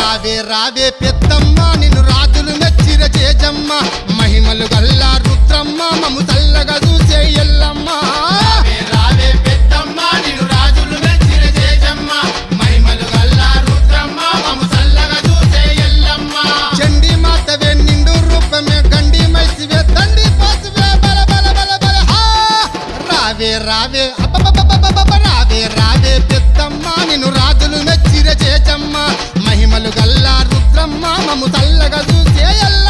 రావే రావే పెద్దమ్మ నిన్ను రాజులు మెచ్చిర చేజమ్మ మహిమలు గల్లా రుద్రమ్మ మము చల్లగా చూసే ఎల్లమ్మ రావే పెద్దమ్మ నిన్ను రాజులు మెచ్చిన చేజమ్మ మహిమలు గల్లా రుద్రమ్మ మము చల్లగా చూసే ఎల్లమ్మ చండి మాతవే నిండు రూపమే గండి మైసివే తండి పోసివే బల బల బల బల హా రావే రావే అబ్బబ్బబ్బబ్బబ్బ రావే రావే పెద్దమ్మ నిన్ను రాజులు మెచ్చిర చేజమ్మ మహిమలు గల్లా రుద్రమ్మ మము చల్లగా చూసే ఎల్లమ్మ